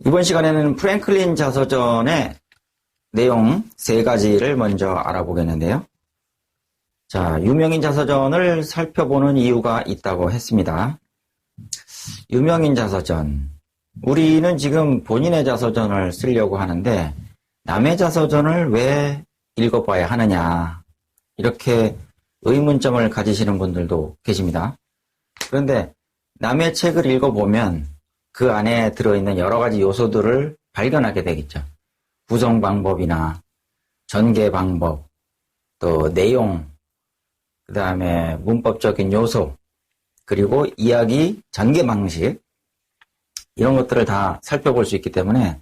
이번 시간에는 프랭클린 자서전의 내용 3가지를 먼저 알아보겠는데요. 자, 유명인 자서전을 살펴보는 이유가 있다고 했습니다. 유명인 자서전. 우리는 지금 본인의 자서전을 쓰려고 하는데 남의 자서전을 왜 읽어봐야 하느냐. 이렇게 의문점을 가지시는 분들도 계십니다. 그런데 남의 책을 읽어보면 그 안에 들어있는 여러 가지 요소들을 발견하게 되겠죠. 구성 방법이나 전개 방법, 또 내용, 그 다음에 문법적인 요소, 그리고 이야기 전개 방식, 이런 것들을 다 살펴볼 수 있기 때문에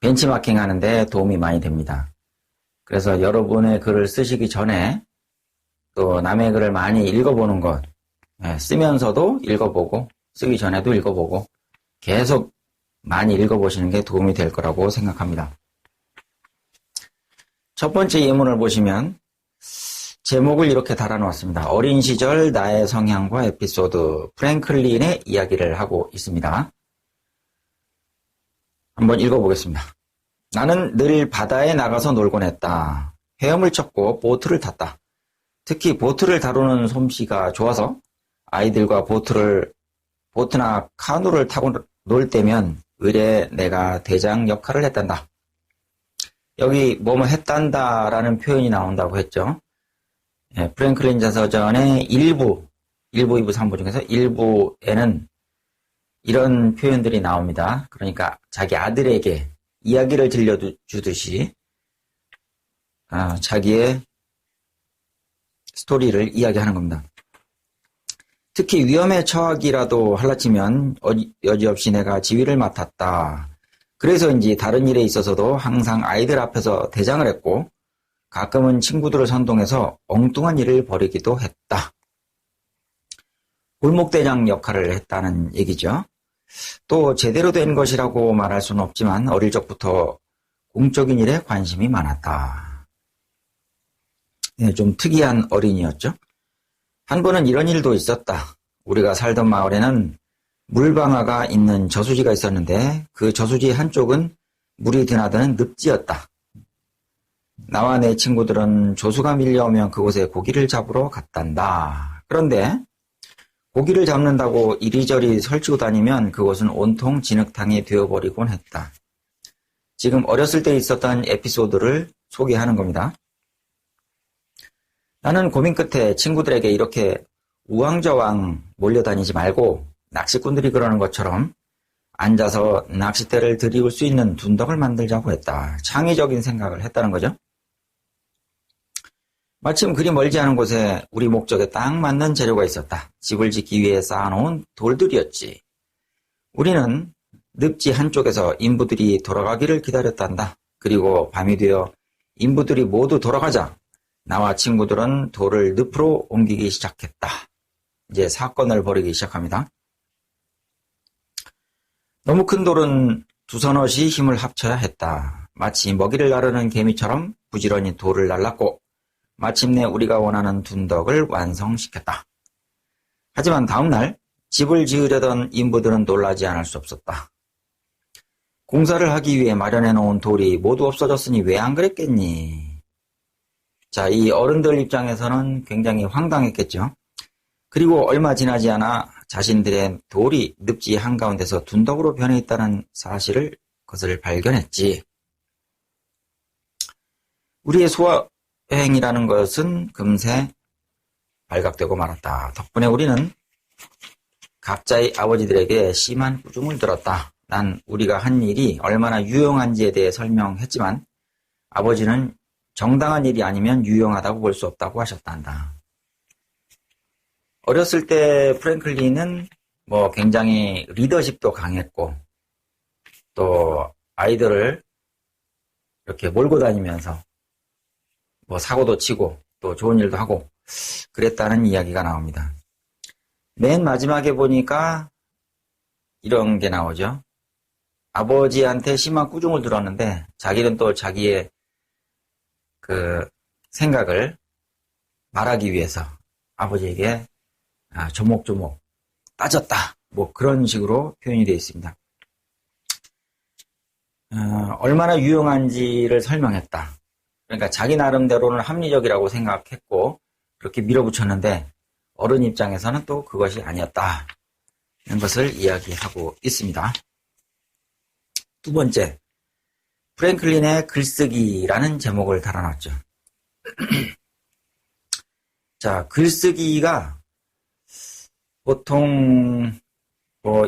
벤치마킹 하는데 도움이 많이 됩니다. 그래서 여러분의 글을 쓰시기 전에 또 남의 글을 많이 읽어보는 것, 쓰면서도 읽어보고 쓰기 전에도 읽어보고 계속 많이 읽어보시는 게 도움이 될 거라고 생각합니다. 첫 번째 예문을 보시면 제목을 이렇게 달아놓았습니다. 어린 시절 나의 성향과 에피소드, 프랭클린의 이야기를 하고 있습니다. 한번 읽어보겠습니다. 나는 늘 바다에 나가서 놀곤 했다. 헤엄을 쳤고 보트를 탔다. 특히 보트를 다루는 솜씨가 좋아서 아이들과 보트나 카누를 타고 놀 때면 의례 내가 대장 역할을 했단다. 여기 뭐뭐 했단다라는 표현이 나온다고 했죠. 프랭클린 자서전의 1부, 2부, 3부 중에서 1부에는 이런 표현들이 나옵니다. 그러니까 자기 아들에게 이야기를 들려주듯이 자기의 스토리를 이야기하는 겁니다. 특히 위험에 처하기라도 할라치면 여지없이 내가 지휘를 맡았다. 그래서인지 다른 일에 있어서도 항상 아이들 앞에서 대장을 했고 가끔은 친구들을 선동해서 엉뚱한 일을 벌이기도 했다. 골목대장 역할을 했다는 얘기죠. 또 제대로 된 것이라고 말할 수는 없지만 어릴 적부터 공적인 일에 관심이 많았다. 좀 특이한 어린이였죠. 한 번은 이런 일도 있었다. 우리가 살던 마을에는 물방아가 있는 저수지가 있었는데 그 저수지 한쪽은 물이 드나드는 늪지였다. 나와 내 친구들은 조수가 밀려오면 그곳에 고기를 잡으러 갔단다. 그런데 고기를 잡는다고 이리저리 설치고 다니면 그곳은 온통 진흙탕이 되어버리곤 했다. 지금 어렸을 때 있었던 에피소드를 소개하는 겁니다. 나는 고민 끝에 친구들에게 이렇게 우왕좌왕 몰려다니지 말고 낚시꾼들이 그러는 것처럼 앉아서 낚싯대를 들이울 수 있는 둔덕을 만들자고 했다. 창의적인 생각을 했다는 거죠. 마침 그리 멀지 않은 곳에 우리 목적에 딱 맞는 재료가 있었다. 집을 짓기 위해 쌓아놓은 돌들이었지. 우리는 늪지 한쪽에서 인부들이 돌아가기를 기다렸단다. 그리고 밤이 되어 인부들이 모두 돌아가자 나와 친구들은 돌을 늪으로 옮기기 시작했다. 이제 사건을 벌이기 시작합니다. 너무 큰 돌은 두서넛이 힘을 합쳐야 했다. 마치 먹이를 나르는 개미처럼 부지런히 돌을 날랐고 마침내 우리가 원하는 둔덕을 완성시켰다. 하지만 다음날 집을 지으려던 인부들은 놀라지 않을 수 없었다. 공사를 하기 위해 마련해 놓은 돌이 모두 없어졌으니 왜 안 그랬겠니? 자, 이 어른들 입장에서는 굉장히 황당했겠죠. 그리고 얼마 지나지 않아 자신들의 돌이 늪지 한가운데서 둔덕으로 변해 있다는 그것을 발견했지. 우리의 소행이라는 것은 금세 발각되고 말았다. 덕분에 우리는 각자의 아버지들에게 심한 꾸중을 들었다. 난 우리가 한 일이 얼마나 유용한지에 대해 설명했지만 아버지는 정당한 일이 아니면 유용하다고 볼 수 없다고 하셨단다. 어렸을 때 프랭클린은 굉장히 리더십도 강했고 또 아이들을 이렇게 몰고 다니면서 사고도 치고 또 좋은 일도 하고 그랬다는 이야기가 나옵니다. 맨 마지막에 보니까 이런 게 나오죠. 아버지한테 심한 꾸중을 들었는데 자기는 또 자기의 그 생각을 말하기 위해서 아버지에게 조목조목 따졌다. 그런 식으로 표현이 되어 있습니다. 얼마나 유용한지를 설명했다. 그러니까 자기 나름대로는 합리적이라고 생각했고 그렇게 밀어붙였는데 어른 입장에서는 또 그것이 아니었다. 이런 것을 이야기하고 있습니다. 두 번째, 프랭클린의 글쓰기라는 제목을 달아놨죠. 자, 글쓰기가 보통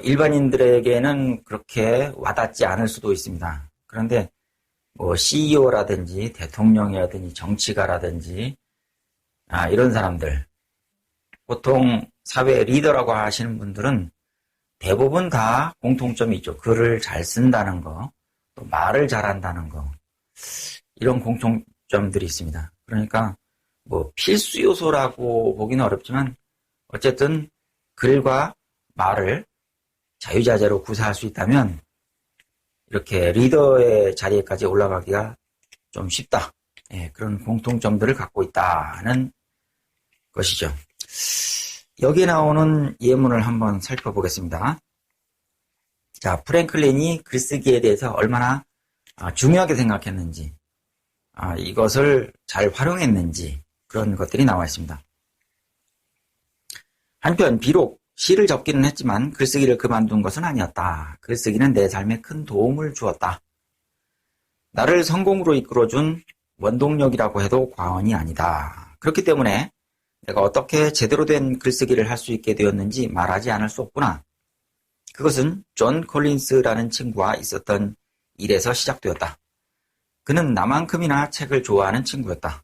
일반인들에게는 그렇게 와닿지 않을 수도 있습니다. 그런데 CEO라든지 대통령이라든지 정치가라든지 이런 사람들, 보통 사회 리더라고 하시는 분들은 대부분 다 공통점이 있죠. 글을 잘 쓴다는 거, 또 말을 잘한다는 거, 이런 공통점들이 있습니다. 그러니까 필수 요소라고 보기는 어렵지만 어쨌든 글과 말을 자유자재로 구사할 수 있다면 이렇게 리더의 자리에까지 올라가기가 좀 쉽다. 그런 공통점들을 갖고 있다는 것이죠. 여기 나오는 예문을 한번 살펴보겠습니다. 자, 프랭클린이 글쓰기에 대해서 얼마나 중요하게 생각했는지, 이것을 잘 활용했는지 그런 것들이 나와 있습니다. 한편 비록 시를 접기는 했지만 글쓰기를 그만둔 것은 아니었다. 글쓰기는 내 삶에 큰 도움을 주었다. 나를 성공으로 이끌어준 원동력이라고 해도 과언이 아니다. 그렇기 때문에 내가 어떻게 제대로 된 글쓰기를 할 수 있게 되었는지 말하지 않을 수 없구나. 그것은 존 콜린스라는 친구와 있었던 일에서 시작되었다. 그는 나만큼이나 책을 좋아하는 친구였다.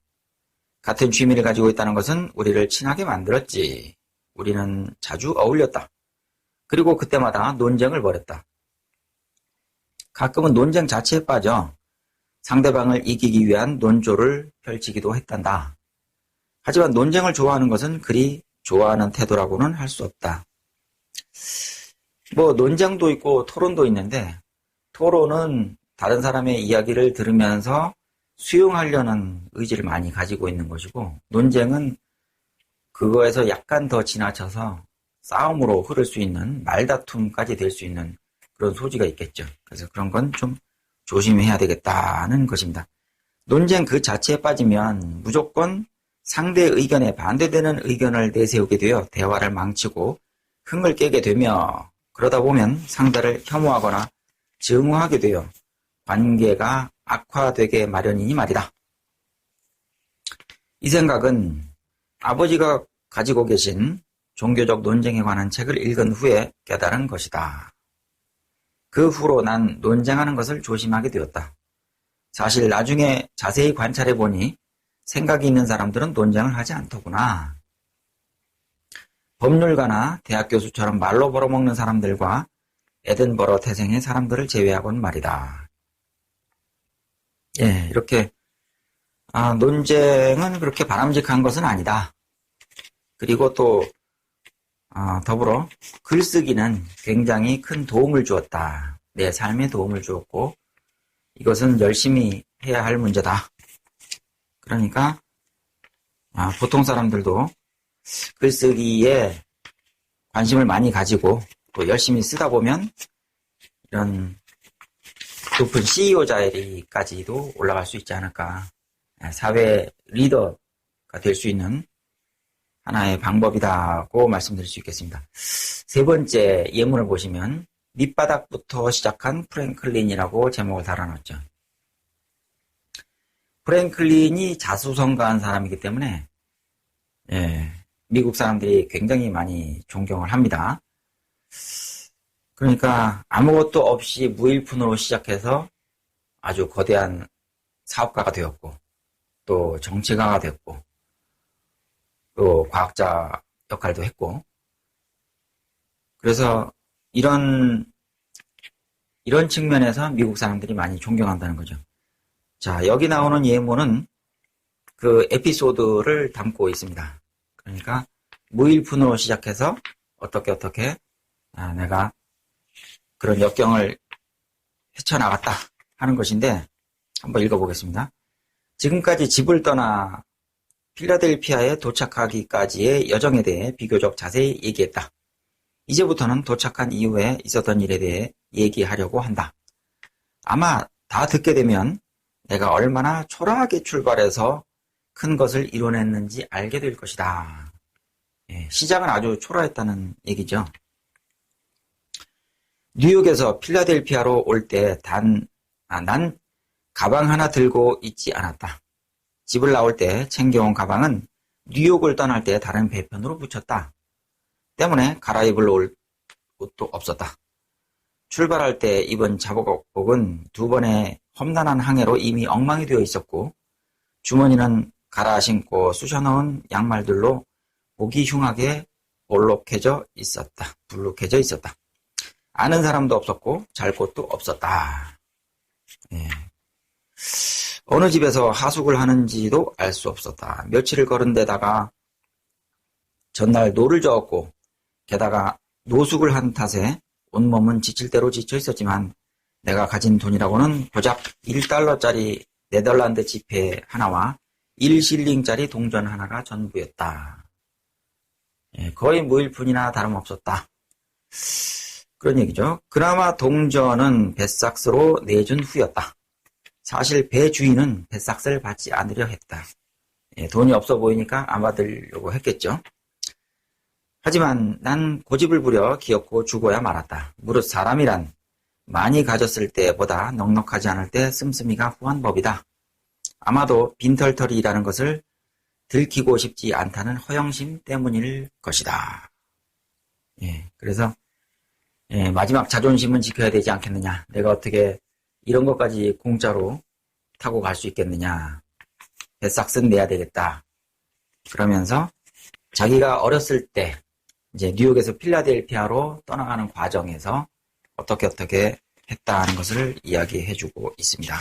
같은 취미를 가지고 있다는 것은 우리를 친하게 만들었지. 우리는 자주 어울렸다. 그리고 그때마다 논쟁을 벌였다. 가끔은 논쟁 자체에 빠져 상대방을 이기기 위한 논조를 펼치기도 했단다. 하지만 논쟁을 좋아하는 것은 그리 좋아하는 태도라고는 할 수 없다. 논쟁도 있고 토론도 있는데 토론은 다른 사람의 이야기를 들으면서 수용하려는 의지를 많이 가지고 있는 것이고 논쟁은 그거에서 약간 더 지나쳐서 싸움으로 흐를 수 있는 말다툼까지 될 수 있는 그런 소지가 있겠죠. 그래서 그런 건 좀 조심해야 되겠다는 것입니다. 논쟁 그 자체에 빠지면 무조건 상대 의견에 반대되는 의견을 내세우게 되어 대화를 망치고 흥을 깨게 되며 그러다 보면 상대를 혐오하거나 증오하게 되어 관계가 악화되게 마련이니 말이다. 이 생각은 아버지가 가지고 계신 종교적 논쟁에 관한 책을 읽은 후에 깨달은 것이다. 그 후로 난 논쟁하는 것을 조심하게 되었다. 사실 나중에 자세히 관찰해 보니 생각이 있는 사람들은 논쟁을 하지 않더구나. 법률가나 대학 교수처럼 말로 벌어먹는 사람들과 에든버러 태생의 사람들을 제외하고는 말이다. 이렇게 논쟁은 그렇게 바람직한 것은 아니다. 그리고 또 더불어 글쓰기는 굉장히 큰 도움을 주었다. 내 삶에 도움을 주었고 이것은 열심히 해야 할 문제다. 그러니까 보통 사람들도 글쓰기에 관심을 많이 가지고 또 열심히 쓰다 보면 이런 높은 CEO 자리까지도 올라갈 수 있지 않을까. 사회 리더가 될 수 있는 하나의 방법이라고 말씀드릴 수 있겠습니다. 세 번째 예문을 보시면 밑바닥부터 시작한 프랭클린이라고 제목을 달아놨죠. 프랭클린이 자수성가한 사람이기 때문에 미국 사람들이 굉장히 많이 존경을 합니다. 그러니까 아무것도 없이 무일푼으로 시작해서 아주 거대한 사업가가 되었고 또 정치가가 됐고 또 과학자 역할도 했고 그래서 이런 측면에서 미국 사람들이 많이 존경한다는 거죠. 자, 여기 나오는 예문은 그 에피소드를 담고 있습니다. 그러니까 무일푼으로 시작해서 어떻게 내가 그런 역경을 헤쳐나갔다 하는 것인데 한번 읽어보겠습니다. 지금까지 집을 떠나 필라델피아에 도착하기까지의 여정에 대해 비교적 자세히 얘기했다. 이제부터는 도착한 이후에 있었던 일에 대해 얘기하려고 한다. 아마 다 듣게 되면 내가 얼마나 초라하게 출발해서 큰 것을 이뤄냈는지 알게 될 것이다. 예, 시작은 아주 초라했다는 얘기죠. 뉴욕에서 필라델피아로 올 때 난 가방 하나 들고 있지 않았다. 집을 나올 때 챙겨온 가방은 뉴욕을 떠날 때 다른 배편으로 붙였다. 때문에 갈아입을 옷도 없었다. 출발할 때 입은 작업복은 2번의 험난한 항해로 이미 엉망이 되어 있었고 주머니는 갈아 신고 쑤셔넣은 양말들로 보기 흉하게 볼록해져 있었다. 불룩해져 있었다. 아는 사람도 없었고 잘 곳도 없었다. 예. 어느 집에서 하숙을 하는지도 알 수 없었다. 며칠을 걸은 데다가 전날 노를 저었고 게다가 노숙을 한 탓에 온몸은 지칠 대로 지쳐 있었지만 내가 가진 돈이라고는 고작 1달러짜리 네덜란드 지폐 하나와 1실링짜리 동전 하나가 전부였다. 예, 거의 무일푼이나 다름없었다. 그런 얘기죠. 그나마 동전은 뱃삭스로 내준 후였다. 사실 배 주인은 뱃삭스를 받지 않으려 했다. 예, 돈이 없어 보이니까 안 받으려고 했겠죠. 하지만 난 고집을 부려 기어코 죽어야 말았다. 무릇 사람이란 많이 가졌을 때보다 넉넉하지 않을 때 씀씀이가 후한 법이다. 아마도 빈털터리라는 것을 들키고 싶지 않다는 허영심 때문일 것이다. 예, 그래서 마지막 자존심은 지켜야 되지 않겠느냐. 내가 어떻게 이런 것까지 공짜로 타고 갈 수 있겠느냐. 뱃삭스는 내야 되겠다. 그러면서 자기가 어렸을 때 이제 뉴욕에서 필라델피아로 떠나가는 과정에서 어떻게 했다는 것을 이야기해주고 있습니다.